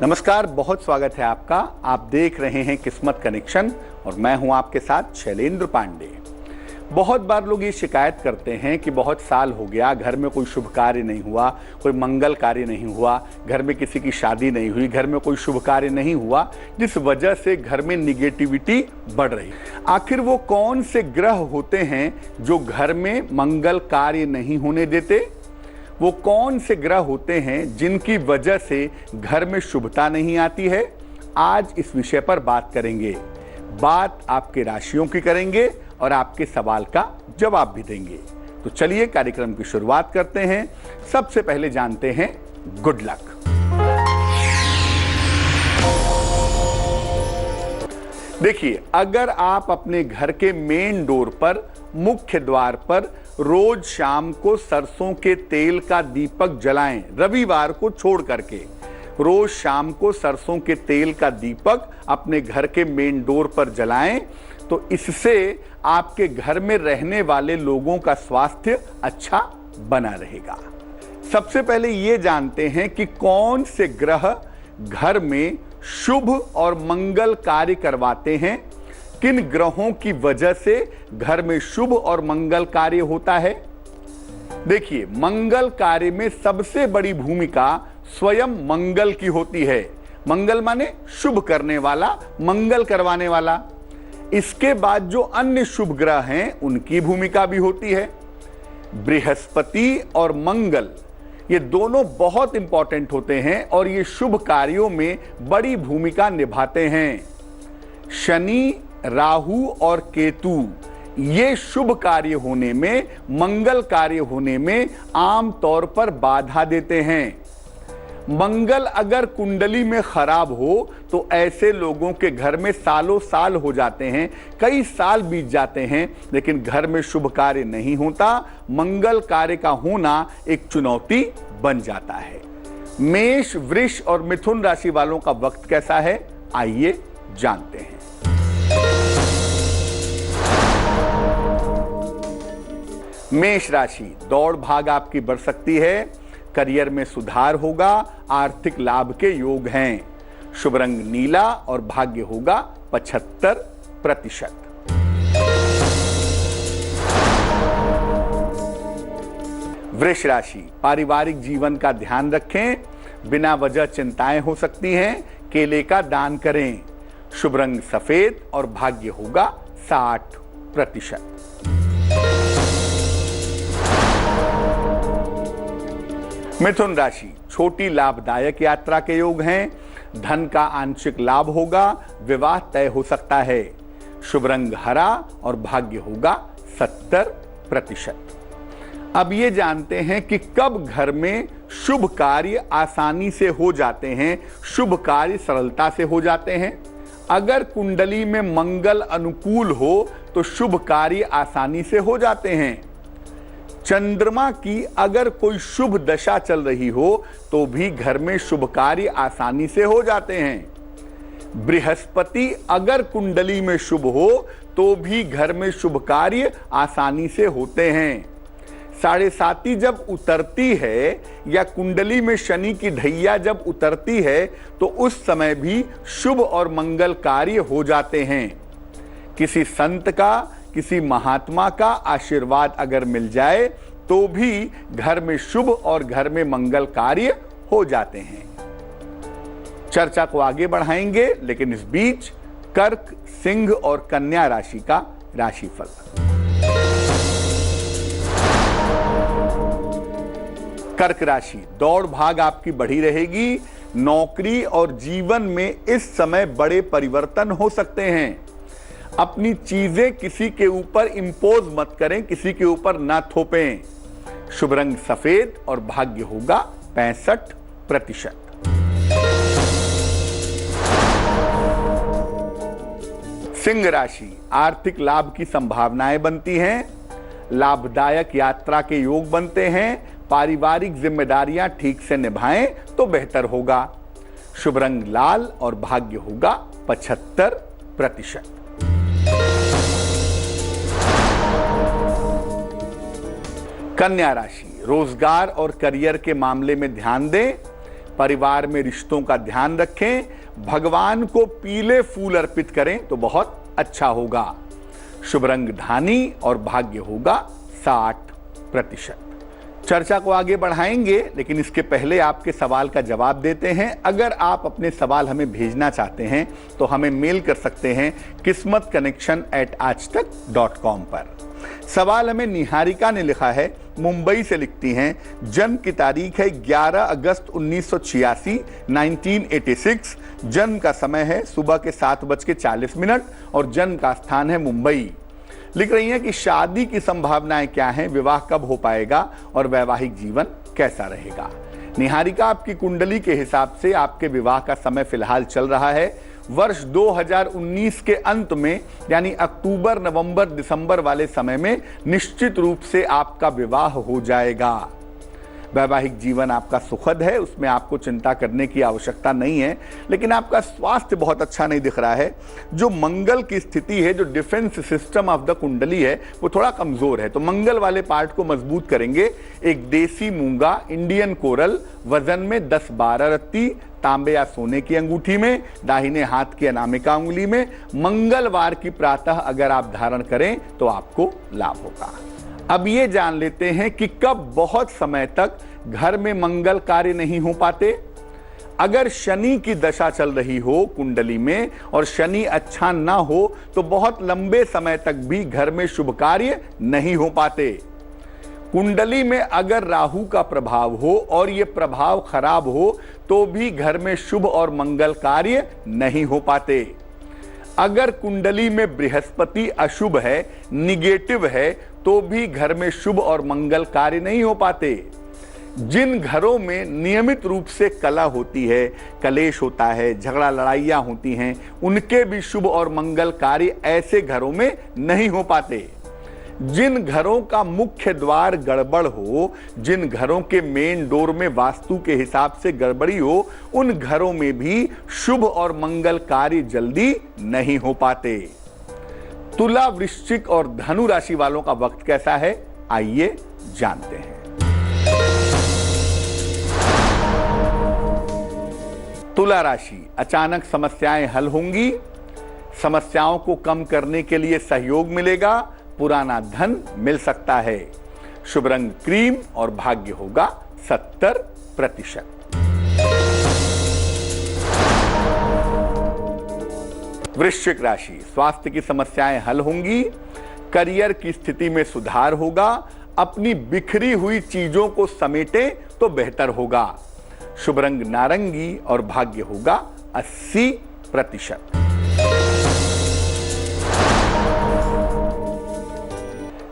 नमस्कार, बहुत स्वागत है आपका। आप देख रहे हैं किस्मत कनेक्शन और मैं हूं आपके साथ शैलेंद्र पांडे। बहुत बार लोग ये शिकायत करते हैं कि बहुत साल हो गया, घर में कोई शुभ कार्य नहीं हुआ, कोई मंगल कार्य नहीं हुआ, घर में किसी की शादी नहीं हुई, घर में कोई शुभ कार्य नहीं हुआ, जिस वजह से घर में निगेटिविटी बढ़ रही। आखिर वो कौन से ग्रह होते हैं जो घर में मंगल कार्य नहीं होने देते? वो कौन से ग्रह होते हैं जिनकी वजह से घर में शुभता नहीं आती है? आज इस विषय पर बात करेंगे। बात आपके राशियों की करेंगे और आपके सवाल का जवाब भी देंगे। तो चलिए कार्यक्रम की शुरुआत करते हैं। सबसे पहले जानते हैं गुड लक। देखिए, अगर आप अपने घर के मेन डोर पर, मुख्य द्वार पर रोज शाम को सरसों के तेल का दीपक जलाएं, रविवार को छोड़ करके रोज शाम को सरसों के तेल का दीपक अपने घर के मेन डोर पर जलाएं, तो इससे आपके घर में रहने वाले लोगों का स्वास्थ्य अच्छा बना रहेगा। सबसे पहले ये जानते हैं कि कौन से ग्रह घर में शुभ और मंगल कार्य करवाते हैं। किन ग्रहों की वजह से घर में शुभ और मंगल कार्य होता है? देखिए, मंगल कार्य में सबसे बड़ी भूमिका स्वयं मंगल की होती है। मंगल माने शुभ करने वाला, मंगल करवाने वाला। इसके बाद जो अन्य शुभ ग्रह हैं उनकी भूमिका भी होती है। बृहस्पति और मंगल ये दोनों बहुत इंपॉर्टेंट होते हैं और ये शुभ कार्यों में बड़ी भूमिका निभाते हैं। शनि, राहु और केतु ये शुभ कार्य होने में, मंगल कार्य होने में आम तौर पर बाधा देते हैं। मंगल अगर कुंडली में खराब हो तो ऐसे लोगों के घर में सालों साल हो जाते हैं, कई साल बीत जाते हैं, लेकिन घर में शुभ कार्य नहीं होता। मंगल कार्य का होना एक चुनौती बन जाता है। मेष, वृष और मिथुन राशि वालों का वक्त कैसा है, आइए जानते हैं। मेष राशि, दौड़ भाग आपकी बढ़ सकती है, करियर में सुधार होगा, आर्थिक लाभ के योग हैं। शुभ रंग नीला और भाग्य होगा 75%। वृष राशि, पारिवारिक जीवन का ध्यान रखें, बिना वजह चिंताएं हो सकती हैं, केले का दान करें। शुभ रंग सफेद और भाग्य होगा 60%। मिथुन राशि, छोटी लाभदायक यात्रा के योग हैं, धन का आंशिक लाभ होगा, विवाह तय हो सकता है। शुभ रंग हरा और भाग्य होगा 70%। अब ये जानते हैं कि कब घर में शुभ कार्य आसानी से हो जाते हैं, शुभ कार्य सरलता से हो जाते हैं। अगर कुंडली में मंगल अनुकूल हो तो शुभ कार्य आसानी से हो जाते हैं। चंद्रमा की अगर कोई शुभ दशा चल रही हो तो भी घर में शुभ कार्य आसानी से हो जाते हैं। बृहस्पति अगर कुंडली में शुभ हो तो भी घर में शुभ कार्य आसानी से होते हैं। 7.5 जब उतरती है या कुंडली में शनि की ढैया जब उतरती है तो उस समय भी शुभ और मंगल कार्य हो जाते हैं। किसी संत का, किसी महात्मा का आशीर्वाद अगर मिल जाए तो भी घर में शुभ और घर में मंगल कार्य हो जाते हैं। चर्चा को आगे बढ़ाएंगे, लेकिन इस बीच कर्क, सिंह और कन्या राशि का राशिफल। कर्क राशि, दौड़ भाग आपकी बढ़ी रहेगी, नौकरी और जीवन में इस समय बड़े परिवर्तन हो सकते हैं। अपनी चीजें किसी के ऊपर इंपोज मत करें, किसी के ऊपर ना थोपें। शुभ रंग सफेद और भाग्य होगा 65%। सिंह राशि, आर्थिक लाभ की संभावनाएं बनती हैं, लाभदायक यात्रा के योग बनते हैं। पारिवारिक जिम्मेदारियां ठीक से निभाएं तो बेहतर होगा। शुभ रंग लाल और भाग्य होगा 75%। कन्या राशि, रोजगार और करियर के मामले में ध्यान दें, परिवार में रिश्तों का ध्यान रखें, भगवान को पीले फूल अर्पित करें तो बहुत अच्छा होगा। शुभ रंग धानी और भाग्य होगा 60%। चर्चा को आगे बढ़ाएंगे, लेकिन इसके पहले आपके सवाल का जवाब देते हैं। अगर आप अपने सवाल हमें भेजना चाहते हैं तो हमें मेल कर सकते हैं kismatconnection@aajtak.com पर। सवाल हमें निहारिका ने लिखा है, मुंबई से लिखती हैं, जन्म की तारीख है 11 अगस्त 1986 1986, जन्म का समय है सुबह के 7:40 और जन्म का स्थान है मुंबई। लिख रही हैं कि शादी की संभावनाएं क्या हैं, विवाह कब हो पाएगा और वैवाहिक जीवन कैसा रहेगा। निहारिका, आपकी कुंडली के हिसाब से आपके विवाह का समय फिलहाल चल रहा है वर्ष 2019 के अंत में, यानी अक्टूबर, नवंबर, दिसंबर वाले समय में निश्चित रूप से आपका विवाह हो जाएगा। वैवाहिक जीवन आपका सुखद है, उसमें आपको चिंता करने की आवश्यकता नहीं है, लेकिन आपका स्वास्थ्य बहुत अच्छा नहीं दिख रहा है। जो मंगल की स्थिति है, जो डिफेंस सिस्टम ऑफ द कुंडली है, वो थोड़ा कमजोर है। तो मंगल वाले पार्ट को मजबूत करेंगे। एक देसी मूंगा, इंडियन कोरल, वजन में 10-12 रत्ती, तांबे या सोने की अंगूठी में, दाहिने हाथ की अनामिका उंगली में, मंगलवार की प्रातः अगर आप धारण करें तो आपको लाभ होगा। अब ये जान लेते हैं कि कब बहुत समय तक घर में मंगल कार्य नहीं हो पाते। अगर शनि की दशा चल रही हो कुंडली में और शनि अच्छा ना हो तो बहुत लंबे समय तक भी घर में शुभ कार्य नहीं हो पाते। कुंडली में अगर राहु का प्रभाव हो और ये प्रभाव खराब हो तो भी घर में शुभ और मंगल कार्य नहीं हो पाते। अगर कुंडली में बृहस्पति अशुभ है, निगेटिव है, तो भी घर में शुभ और मंगल कार्य नहीं हो पाते। जिन घरों में नियमित रूप से कलह होती है, कलेश होता है, झगड़ा लड़ाइयां होती हैं, उनके भी शुभ और मंगल कार्य ऐसे घरों में नहीं हो पाते। जिन घरों का मुख्य द्वार गड़बड़ हो, जिन घरों के मेन डोर में वास्तु के हिसाब से गड़बड़ी हो, उन घरों में भी शुभ और मंगल कार्य जल्दी नहीं हो पाते। तुला, वृश्चिक और धनु राशि वालों का वक्त कैसा है, आइए जानते हैं। तुला राशि, अचानक समस्याएं हल होंगी, समस्याओं को कम करने के लिए सहयोग मिलेगा, पुराना धन मिल सकता है। शुभ रंग क्रीम और भाग्य होगा 70%। वृश्चिक राशि, स्वास्थ्य की समस्याएं हल होंगी, करियर की स्थिति में सुधार होगा, अपनी बिखरी हुई चीजों को समेटें तो बेहतर होगा। शुभ रंग नारंगी और भाग्य होगा 80%।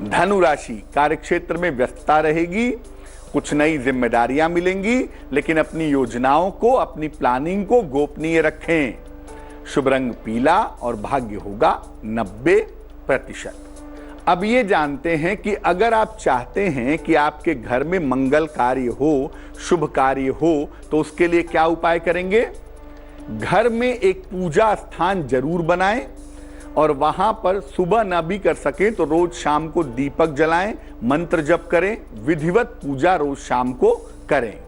धनु राशि, कार्यक्षेत्र में व्यस्तता रहेगी, कुछ नई जिम्मेदारियां मिलेंगी, लेकिन अपनी योजनाओं को, अपनी प्लानिंग को गोपनीय रखें। शुभ रंग पीला और भाग्य होगा 90%। अब ये जानते हैं कि अगर आप चाहते हैं कि आपके घर में मंगल कार्य हो, शुभ कार्य हो, तो उसके लिए क्या उपाय करेंगे। घर में एक पूजा स्थान जरूर बनाएं और वहां पर सुबह ना भी कर सके तो रोज शाम को दीपक जलाएं, मंत्र जप करें, विधिवत पूजा रोज शाम को करें।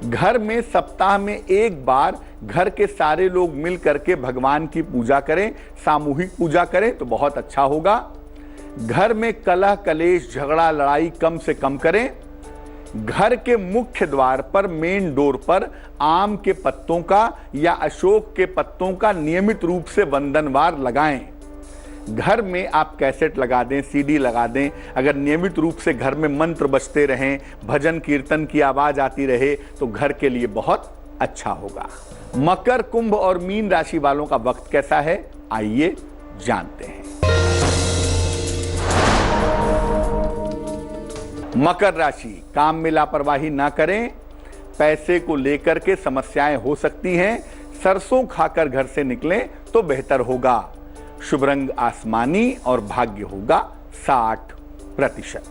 घर में सप्ताह में एक बार घर के सारे लोग मिल करके भगवान की पूजा करें, सामूहिक पूजा करें तो बहुत अच्छा होगा। घर में कलह, कलेश, झगड़ा, लड़ाई कम से कम करें। घर के मुख्य द्वार पर, मेन डोर पर आम के पत्तों का या अशोक के पत्तों का नियमित रूप से वंदनवार लगाएं। घर में आप कैसेट लगा दें, सीडी लगा दें। अगर नियमित रूप से घर में मंत्र बजते रहें, भजन कीर्तन की आवाज आती रहे तो घर के लिए बहुत अच्छा होगा। मकर, कुंभ और मीन राशि वालों का वक्त कैसा है, आइए जानते हैं। मकर राशि, काम में लापरवाही ना करें, पैसे को लेकर के समस्याएं हो सकती हैं, सरसों खाकर घर से निकलें तो बेहतर होगा। शुभ रंग आसमानी और भाग्य होगा 60%।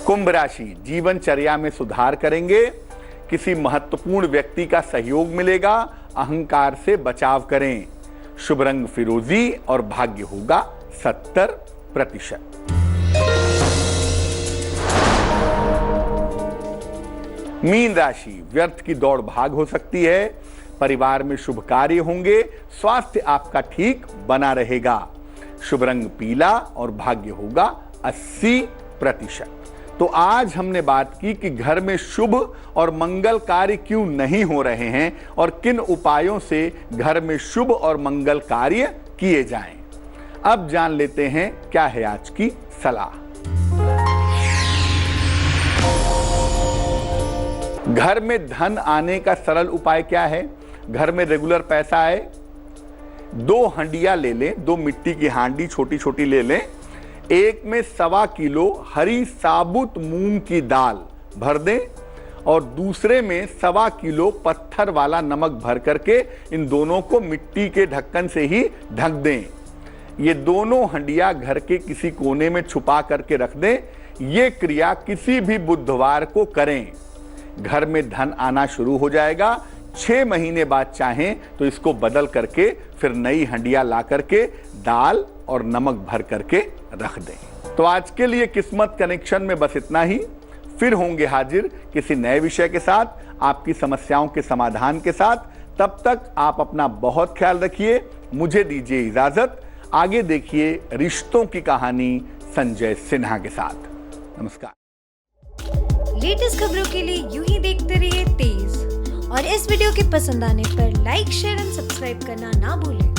कुंभ राशि, जीवनचर्या में सुधार करेंगे, किसी महत्वपूर्ण व्यक्ति का सहयोग मिलेगा, अहंकार से बचाव करें। शुभ रंग फिरोजी और भाग्य होगा 70%। मीन राशि, व्यर्थ की दौड़ भाग हो सकती है। परिवार में शुभ कार्य होंगे। स्वास्थ्य आपका ठीक बना रहेगा। शुभ रंग पीला और भाग्य होगा 80%। तो आज हमने बात की कि घर में शुभ और मंगल कार्य क्यों नहीं हो रहे हैं और किन उपायों से घर में शुभ और मंगल कार्य किए जाएं। अब जान लेते हैं क्या है आज की सलाह। घर में धन आने का सरल उपाय क्या है? घर में रेगुलर पैसा आए, 2 हंडिया ले लें, 2 मिट्टी की हांडी छोटी छोटी ले लें। एक में 1.25 किलो हरी साबुत मूंग की दाल भर दें और दूसरे में 1.25 किलो पत्थर वाला नमक भर करके इन दोनों को मिट्टी के ढक्कन से ही ढक दें। ये दोनों हंडिया घर के किसी कोने में छुपा करके रख दें। ये क्रिया किसी भी बुधवार को करें। घर में धन आना शुरू हो जाएगा। 6 महीने बाद चाहें तो इसको बदल करके फिर नई हंडिया ला करके दाल और नमक भर करके रख दें। तो आज के लिए किस्मत कनेक्शन में बस इतना ही। फिर होंगे हाजिर किसी नए विषय के साथ, आपकी समस्याओं के समाधान के साथ। तब तक आप अपना बहुत ख्याल रखिए। मुझे दीजिए इजाजत। आगे देखिए रिश्तों की कहानी संजय सिन्हा के साथ। नमस्कार। लेटेस्ट खबरों के लिए यूं ही देखते रहिए तेज, और इस वीडियो के पसंद आने पर लाइक, शेयर एंड सब्सक्राइब करना ना भूलें।